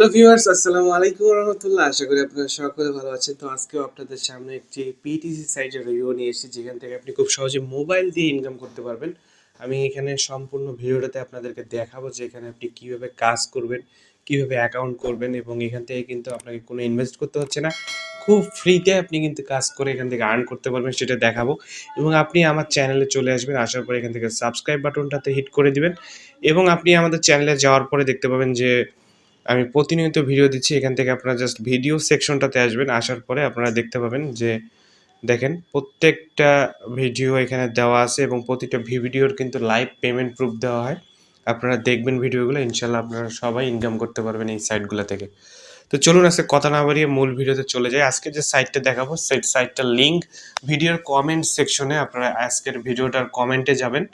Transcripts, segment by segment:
Hello viewers, আসসালামু আলাইকুম রহমতুল্লাহ। আশা করি আপনারা সকলে ভালো আছেন। তো আজকেও আপনাদের সামনে একটি পিটিসি সাইটের রিভিউ নিয়ে এসেছি, যেখান থেকে আপনি খুব সহজে মোবাইল দিয়ে ইনকাম করতে পারবেন। আমি এখানে সম্পূর্ণ ভিডিওটাতে আপনাদেরকে দেখাবো যে এখানে আপনি কিভাবে কাজ করবেন, কিভাবে অ্যাকাউন্ট করবেন, এবং এখান থেকে কিন্তু আপনাকে কোনো ইনভেস্ট করতে হচ্ছে না। খুব ফ্রিতে আপনি কিন্তু কাজ করে এখান থেকে আর্ন করতে পারবেন, সেটা দেখাবো। এবং আপনি আমার চ্যানেলে চলে আসবেন, আসার পরে এখান থেকে সাবস্ক্রাইব বাটনটাতে হিট করে দিবেন। এবং আপনি আমাদের চ্যানেলে যাওয়ার পরে দেখতে পাবেন যে আমি প্রতিনিয়ত ভিডিও দিচ্ছি। এখান থেকে আপনারা জাস্ট ভিডিও সেকশনটাতে আসবেন, আসার পরে আপনারা দেখতে পাবেন যে দেখেন প্রত্যেকটা ভিডিও এখানে দেওয়া আছে, এবং প্রতিটা ভিডিওর কিন্তু লাইভ পেমেন্ট প্রুফ দেওয়া হয়। আপনারা দেখবেন ভিডিওগুলো, ইনশাল্লাহ আপনারা সবাই ইনকাম করতে পারবেন এই সাইটগুলো থেকে। তো চলুন আজকে কথা না বাড়িয়ে মূল ভিডিওতে চলে যাই। আজকে যে সাইটটা দেখাবো সেই সাইটটার লিঙ্ক ভিডিওর কমেন্ট সেকশনে, আপনারা আজকের ভিডিওটার কমেন্টে যাবেন,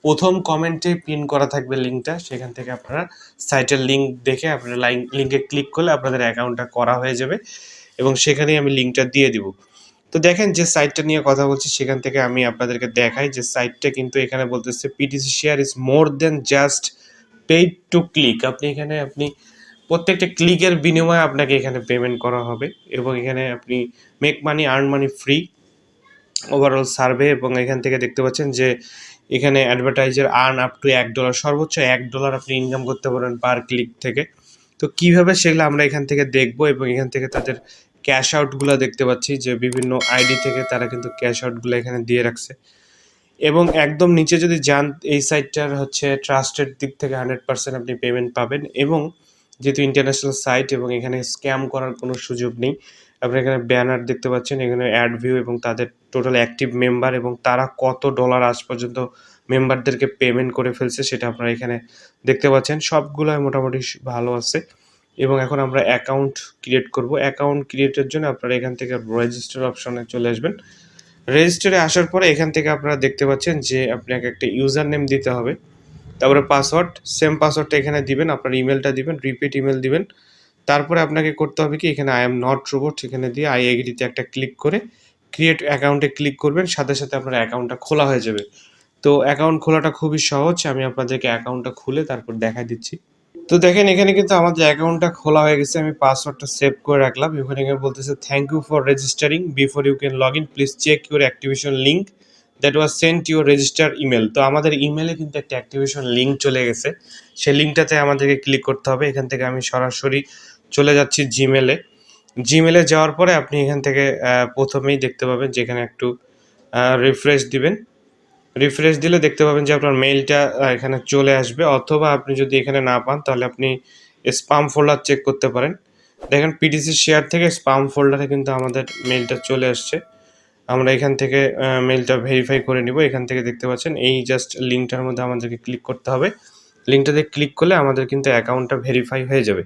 প্রথম কমেন্টে পিন করা থাকবে লিঙ্কটা। সেখান থেকে আপনারা সাইটের লিঙ্ক দেখে আপনারা লিঙ্কে ক্লিক করলে আপনাদের অ্যাকাউন্টটা করা হয়ে যাবে, এবং সেখানেই আমি লিঙ্কটা দিয়ে দিব। তো দেখেন যে সাইটটা নিয়ে কথা বলছি, সেখান থেকে আমি আপনাদেরকে দেখাই যে সাইটটা কিন্তু এখানে বলতেছে PTC share is more than just paid to click. আপনি প্রত্যেকটা ক্লিকের বিনিময়ে আপনাকে এখানে পেমেন্ট করা হবে, এবং এখানে আপনি make money earn money free overall survey. এবং এখান থেকে দেখতে পাচ্ছেন যে এখানে অ্যাডভার্টাইজার আর্ন আপ টু $1, সর্বোচ্চ $1 আপনি ইনকাম করতে পারেন পার ক্লিক থেকে। তো কিভাবে সেগুলো আমরা এখান থেকে দেখব, এবং এখান থেকে তাদের ক্যাশ আউটগুলো দেখতে পাচ্ছি যে বিভিন্ন আইডি থেকে তারা কিন্তু ক্যাশ আউটগুলো এখানে দিয়ে রাখছে। এবং একদম নিচে যদি যান, এই সাইটটার হচ্ছে ট্রাস্টেড দিক থেকে 100% আপনি পেমেন্ট পাবেন, এবং যেহেতু ইন্টারন্যাশনাল সাইট এবং এখানে স্ক্যাম করার কোনো সুযোগ নেই। আপনি এখানে ব্যানার দেখতে পাচ্ছেন, এখানে অ্যাড ভিউ এবং তাদের টোটাল অ্যাক্টিভ মেম্বার এবং তারা কত ডলার আজ পর্যন্ত মেম্বারদেরকে পেমেন্ট করে ফেলছে সেটা আপনারা এখানে দেখতে পাচ্ছেন। সবগুলোই মোটামুটি ভালো আছে। এবং এখন আমরা অ্যাকাউন্ট ক্রিয়েট করব। অ্যাকাউন্ট ক্রিয়েটের জন্য আপনারা এখান থেকে রেজিস্টার অপশনে চলে আসবেন। রেজিস্টারে আসার পরে এখান থেকে আপনারা দেখতে পাচ্ছেন যে আপনাকে একটা ইউজার নেম দিতে হবে, তারপরে পাসওয়ার্ড, সেম পাসওয়ার্ডটা এখানে দিবেন, আপনার ইমেলটা দিবেন, রিপিট ইমেল দিবেন। তারপরে আপনাকে করতে হবে কি, এখানে আই এম নট রোবট এখানে দিয়ে আই এগ্রিতে একটা ক্লিক করে ক্রিয়েট অ্যাকাউন্টে ক্লিক করবেন, সাথে সাথে আপনার অ্যাকাউন্টটা খোলা হয়ে যাবে। তো অ্যাকাউন্ট খোলাটা খুবই সহজ, আমি আপনাদেরকে অ্যাকাউন্টটা খুলে তারপর দেখাই দিচ্ছি। তো দেখেন এখানে কিন্তু আমাদের অ্যাকাউন্টটা খোলা হয়ে গেছে, আমি পাসওয়ার্ডটা সেভ করে রাখলাম। এখানে বলতেছে thank you for registering, before you can log in please check your activation link that was sent your register email. তো আমাদের ইমেলে কিন্তু একটা অ্যাক্টিভেশন লিঙ্ক চলে গেছে, সেই লিঙ্কটাতে আমাদেরকে ক্লিক করতে হবে। এখান থেকে আমি সরাসরি চলে যাচ্ছি জিমেলে। জিমেলে যাওয়ার পরে আপনি এখান থেকে প্রথমেই দেখতে পাবেন যেখানে একটু রিফ্রেশ দিবেন। রিফ্রেশ দিলে দেখতে পাবেন যে আপনার মেইলটা এখানে চলে আসবে, অথবা আপনি যদি এখানে না পান তাহলে আপনি স্পাম ফোল্ডার চেক করতে পারেন। দেখেন পিটিসি শেয়ার থেকে স্পাম ফোল্ডারে কিন্তু আমাদের মেইলটা চলে আসছে। আমরা এখান থেকে মেইলটা ভেরিফাই করে নিব। এখান থেকে দেখতে পাচ্ছেন এই জাস্ট লিঙ্কটার মধ্যে আমাদেরকে ক্লিক করতে হবে। লিঙ্কটাতে ক্লিক করলে আমাদের কিন্তু অ্যাকাউন্টটা ভেরিফাই হয়ে যাবে।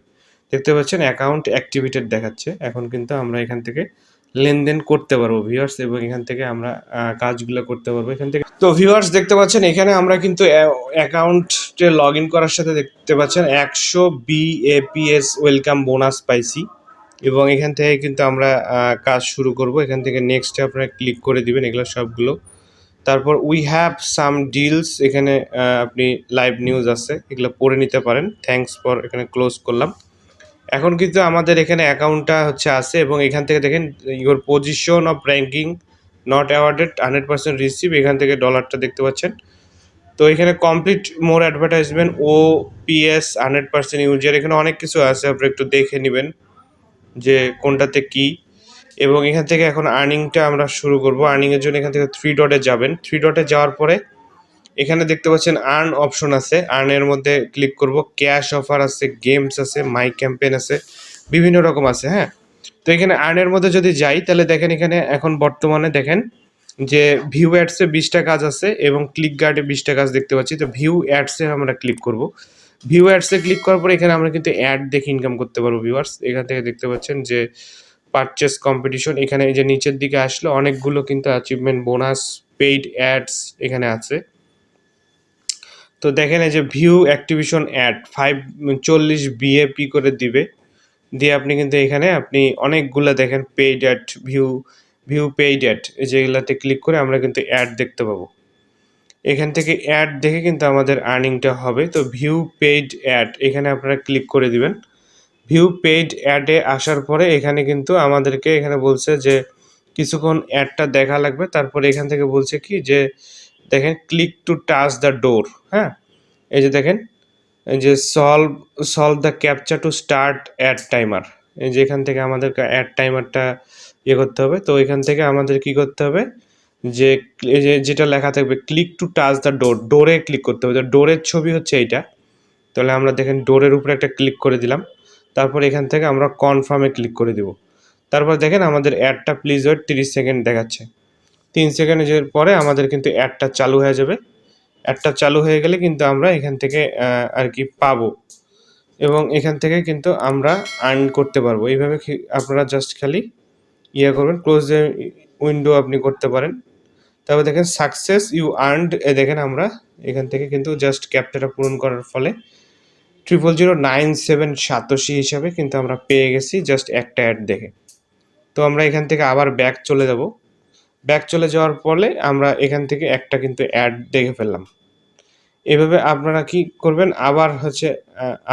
দেখতে পাচ্ছেন অ্যাকাউন্ট অ্যাক্টিভেটেড দেখাচ্ছে। এখন কিন্তু আমরা এখান থেকে লেনদেন করতে পারবো ভিউয়ার্স, এবং এখান থেকে আমরা কাজগুলো করতে পারবো এখান থেকে। তো ভিউয়ার্স দেখতে পাচ্ছেন এখানে আমরা কিন্তু অ্যাকাউন্টে লগ ইন করার সাথে দেখতে পাচ্ছেন 100 BAPS ওয়েলকাম বোনাস পাইছি, এবং এখান থেকে কিন্তু আমরা কাজ শুরু করব। এখান থেকে নেক্সটে আপনারা ক্লিক করে দিবেন এগুলো সবগুলো। তারপর উই হ্যাভ সাম ডিলস, এখানে আপনি লাইভ নিউজ আছে, এগুলো পড়ে নিতে পারেন। থ্যাঙ্কস ফর, এখানে ক্লোজ করলাম। এখন কিন্তু আমাদের এখানে অ্যাকাউন্টটা হচ্ছে আছে, এবং এখান থেকে দেখেন your position of ranking not awarded 100% receive, এখান থেকে ডলারটা দেখতে পাচ্ছেন। তো এখানে কমপ্লিট মোর অ্যাডভার্টাইজমেন্ট OPS 100% ইউজার, এখানে অনেক কিছু আছে, আপনি একটু দেখে নেবেন যে কোনটাতে কি। এবং এখান থেকে এখন আর্নিংটা আমরা শুরু করব। আর্নিংয়ের জন্য এখান থেকে 3 ডটে যাবেন। 3 ডটে যাওয়ার পরে এখানে দেখতে পাচ্ছেন আর্ন অপশন আছে, আর্নের মধ্যে ক্লিক করব। ক্যাশ অফার আছে, গেমস আছে, মাই ক্যাম্পেইন আছে, বিভিন্ন রকম আছে। হ্যাঁ, তো এখানে আর্নের মধ্যে যদি যাই তাহলে দেখেন এখানে এখন বর্তমানে দেখেন যে ভিউ অ্যাডসে 20টা কাজ আছে, এবং ক্লিক গার্ডে 20টা কাজ দেখতে পাচ্ছি। তো ভিউ অ্যাডসে আমরা ক্লিক করব। ভিউ অ্যাডসে ক্লিক করার পরে এখানে আমরা কিন্তু অ্যাড দেখে ইনকাম করতে পারবো ভিউয়ার্স। এখান থেকে দেখতে পাচ্ছেন যে পারচেস কম্পিটিশন, এখানে এই যে নিচের দিকে আসলে অনেকগুলো কিন্তু অ্যাচিভমেন্ট বোনাস পেইড অ্যাডস এখানে আছে। তো দেখেন এই যে ভিউ অ্যাক্টিভেশন অ্যাড 40 BAP করে দিবে, দিয়ে আপনি কিন্তু এখানে আপনি অনেকগুলো দেখেন paid add, view paid add, এই যেগুলাতে ক্লিক করে আমরা কিন্তু অ্যাড দেখতে পাবো। এখান থেকে অ্যাড দেখে কিন্তু আমাদের আর্নিংটা হবে। তো ভিউ পেইড অ্যাড এখানে আপনারা ক্লিক করে দিবেন। ভিউ পেইড অ্যাডে আসার পরে এখানে কিন্তু আমাদেরকে এখানে বলছে যে কিছুক্ষণ অ্যাডটা দেখা লাগবে, তারপরে এখান থেকে বলছে কি যে দেখেন click to touch the door. হ্যাঁ, এই যে দেখেন এই যে solve the captcha to start ad timer. এই যে এখান থেকে আমাদের অ্যাড টাইমারটা ইয়ে করতে হবে। তো এখান থেকে আমাদের কি করতে হবে যে এই যে যেটা লেখা থাকবে click to touch the door, ডোরে ক্লিক করতে হবে। তো ডোরের ছবি হচ্ছে এইটা। তাহলে আমরা দেখেন ডোরের উপরে একটা ক্লিক করে দিলাম। তারপর এখান থেকে আমরা কনফার্মে ক্লিক করে দিব। তারপর দেখেন আমাদের অ্যাডটা প্লিজ ওয়েট 30 সেকেন্ড দেখাচ্ছে। 3 সেকেন্ডের পরে আমাদের কিন্তু অ্যাডটা চালু হয়ে যাবে। অ্যাডটা চালু হয়ে গেলে কিন্তু আমরা এখান থেকে আর কি পাবো, এবং এখান থেকে কিন্তু আমরা আর্ন করতে পারবো। এইভাবে আপনারা জাস্ট খালি ইয়ে করবেন, ক্লোজ দ্য উইন্ডো আপনি করতে পারেন। তারপর দেখেন সাকসেস ইউ আর্নড, দেখেন আমরা এখান থেকে কিন্তু জাস্ট ক্যাপচাটা পূরণ করার ফলে 00097 সাতোশি হিসাবে কিন্তু আমরা পেয়ে গেছি জাস্ট একটা অ্যাড দেখে। তো আমরা এখান থেকে আবার ব্যাক চলে যাব। ব্যাক চলে যাওয়ার ফলে আমরা এখান থেকে একটা কিন্তু অ্যাড দেখে ফেললাম। এভাবে আপনারা কি করবেন, আবার হচ্ছে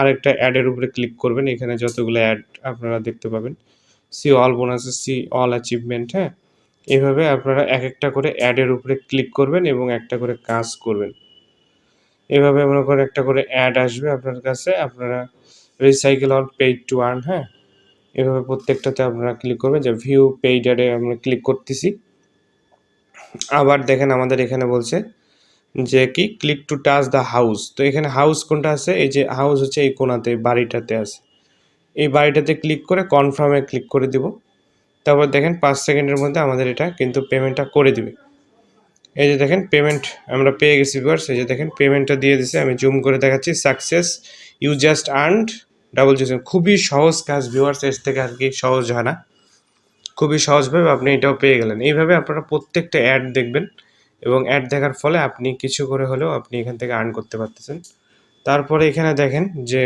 আরেকটা অ্যাডের উপরে ক্লিক করবেন। এখানে যতগুলো অ্যাড আপনারা দেখতে পাবেন, see all bonuses, see all achievement. হ্যাঁ, এভাবে আপনারা এক একটা করে অ্যাডের উপরে ক্লিক করবেন এবং একটা করে কাজ করবেন। এভাবে মনে করেন একটা করে অ্যাড আসবে আপনার কাছে, আপনারা recycle or paid to earn. হ্যাঁ, এভাবে প্রত্যেকটাতে আপনারা ক্লিক করবেন। যে ভিউ পেইড অ্যাডে আমরা ক্লিক করতেছি। আবার দেখেন আমাদের এখানে বলছে যে কি click to touch the house. তো এখানে হাউস কোনটা আছে, এই যে হাউস হচ্ছে এই কোণাতে বাড়িটাতে আছে। এই বাড়িটাতে ক্লিক করে কনফার্মে ক্লিক করে দিব। তারপর দেখেন 5 সেকেন্ডের মধ্যে আমাদের এটা কিন্তু পেমেন্টটা করে দিবে। এই যে দেখেন পেমেন্ট আমরা পেয়ে গেছি ভিউয়ার্স। এই যে দেখেন পেমেন্টটা দিয়ে দিছে, আমি জুম করে দেখাচ্ছি। Success you just earned double zero. খুবই সহজ কাজ ভিউয়ার্স, এর থেকে আর কি সহজ হয় না। খুবই সহজভাবে আপনি এটাও পেয়ে গেলেন। এইভাবে আপনারা প্রত্যেকটা অ্যাড দেখবেন এবং অ্যাড দেখার ফলে আপনি কিছু করে হলেও আপনি এখান থেকে আর্ন করতে পারতেছেন। তারপরে এখানে দেখেন যে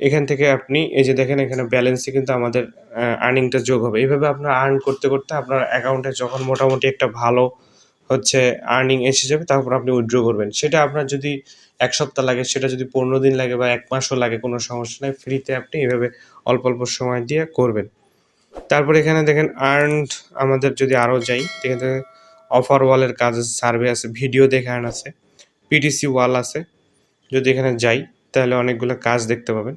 এখান থেকে আপনি এই যে দেখেন এখানে ব্যালেন্সে কিন্তু আমাদের আর্নিংটা যোগ হবে। এইভাবে আপনারা আর্ন করতে করতে আপনার অ্যাকাউন্টে যখন মোটামুটি একটা ভালো হচ্ছে আর্নিং এসে যাবে, তারপর আপনি উইথড্র করবেন। সেটা আপনার যদি 1 সপ্তাহ লাগে, সেটা যদি 15 দিন লাগে বা 1 মাসও লাগে, কোনো সমস্যা নাই। ফ্রিতে আপনি এভাবে অল্প অল্প সময় দিয়ে করবেন। তারপর এখানে দেখেন আর্নড আমাদের যদি আরও যাই, এখানে অফার ওয়ালের কাজ আছে, সার্ভে আছে, ভিডিও দেখে আর্ন আছে, পিটিসি ওয়াল আছে। যদি এখানে যাই তাহলে অনেকগুলো কাজ দেখতে পাবেন।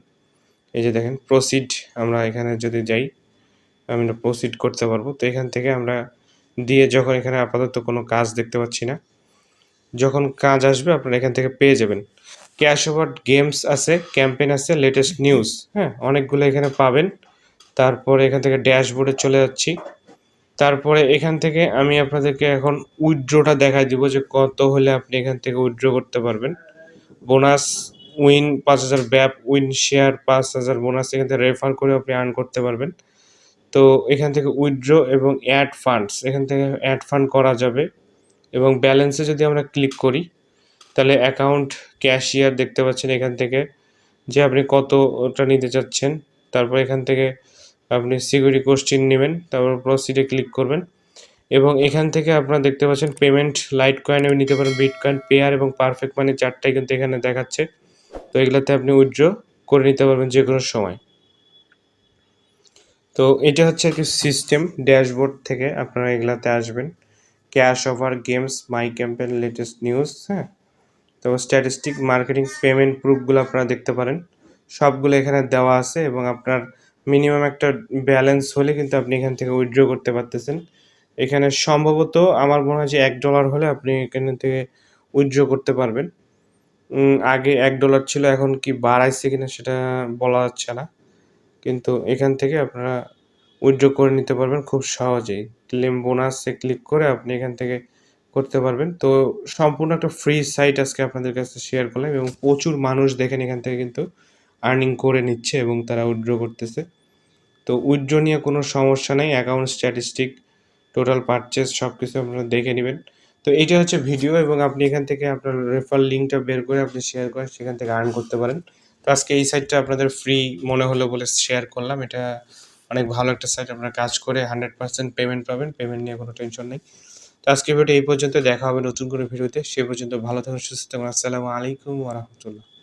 এই যে দেখেন প্রসিড, আমরা এখানে যদি যাই আমরা প্রসিড করতে পারবো। তো এখান থেকে আমরা দিয়ে যখন এখানে আপাতত কোনো কাজ দেখতে পাচ্ছি না, যখন কাজ আসবে আপনারা এখান থেকে পেয়ে যাবেন। ক্যাশ ওভার গেমস আছে, ক্যাম্পেইন আছে, লেটেস্ট নিউজ। হ্যাঁ, অনেকগুলো এখানে পাবেন। তারপরে এখান থেকে ড্যাশবোর্ডে চলে যাচ্ছি। তারপরে এখান থেকে আমি আপনাদেরকে এখন উইথড্রটা দেখায় দিব যে কত হলে আপনি এখান থেকে উইথড্র করতে পারবেন। বোনাস উইন 5000, ব্যাপ উইন শেয়ার 5000 বোনাস এখান থেকে রেফার করে আপনি আর্ন করতে পারবেন। তো এখান থেকে উইথড্র এবং অ্যাড ফান্ডস, এখান থেকে অ্যাড ফান্ড করা যাবে। এবং ব্যালেন্সে যদি আমরা ক্লিক করি তাহলে অ্যাকাউন্ট ক্যাশিয়ার দেখতে পাচ্ছেন এখান থেকে যে আপনি কতটা নিতে চাচ্ছেন। তারপর এখান থেকে আপনি সিকিউরিটি কোশ্চেন নেবেন, তারপর প্রসিডে ক্লিক করবেন এবং এখান থেকে আপনারা দেখতে পাচ্ছেন পেমেন্ট লাইট কয়েন নিতে পারেন, বিটকয়েন, পেয়ার এবং পারফেক্ট মানি, চারটাই কিন্তু এখানে দেখাচ্ছে। তো এগুলাতে আপনি উইথড্র করে নিতে পারবেন যে কোনো সময়। তো এটা হচ্ছে কি সিস্টেম, ড্যাশবোর্ড থেকে আপনারা এগুলাতে আসবেন। ক্যাশ ওভার গেমস, মাই ক্যাম্পেইন, লেটেস্ট নিউজ। হ্যাঁ, তো স্ট্যাটিস্টিক, মার্কেটিং, পেমেন্ট প্রুফগুলো আপনারা দেখতে পারেন। সবগুলো এখানে দেওয়া আছে এবং আপনার মিনিমাম একটা ব্যালেন্স হলে কিন্তু আপনি এখান থেকে উইথড্র করতে পারতেছেন। এখানে সম্ভবত আমার মনে হয় যে $1 হলে আপনি এখান থেকে উইথড্র করতে পারবেন। আগে $1 ছিল, এখন কি বাড়াইছে কিনা সেটা বলা যাচ্ছে না। কিন্তু এখান থেকে আপনারা উইথড্র করে নিতে পারবেন খুব সহজেই। ক্লেম বোনাসে ক্লিক করে আপনি এখান থেকে করতে পারবেন। তো সম্পূর্ণ একটা ফ্রি সাইট আজকে আপনাদের কাছে শেয়ার করলাম এবং প্রচুর মানুষ দেখেন এখান থেকে কিন্তু আর্নিং করে নিচ্ছে এবং তারা উইথড্র করতেছে। তো উইথড্র নিয়ে কোনো সমস্যা নেই। অ্যাকাউন্ট স্ট্যাটিস্টিক, টোটাল পারচেজ সব কিছু আপনারা দেখে নেবেন। তো এইটা হচ্ছে ভিডিও এবং আপনি এখান থেকে আপনার রেফার লিঙ্কটা বের করে আপনি শেয়ার করে সেখান থেকে আর্ন করতে পারেন। তো আজকে এই সাইটটা আপনাদের ফ্রি মনে হলো বলে শেয়ার করলাম। এটা অনেক ভালো একটা সাইট, আপনারা কাজ করে 100% পেমেন্ট পাবেন, পেমেন্ট নিয়ে কোনো টেনশন নেই। তো আজকের ভিডিও এই পর্যন্ত, দেখা হবে নতুন কোনো ভিডিওতে। সে পর্যন্ত ভালো থাকুন, সুস্থ থাকুন। আসসালামু আলাইকুম ওয়া রাহমাতুল্লাহ।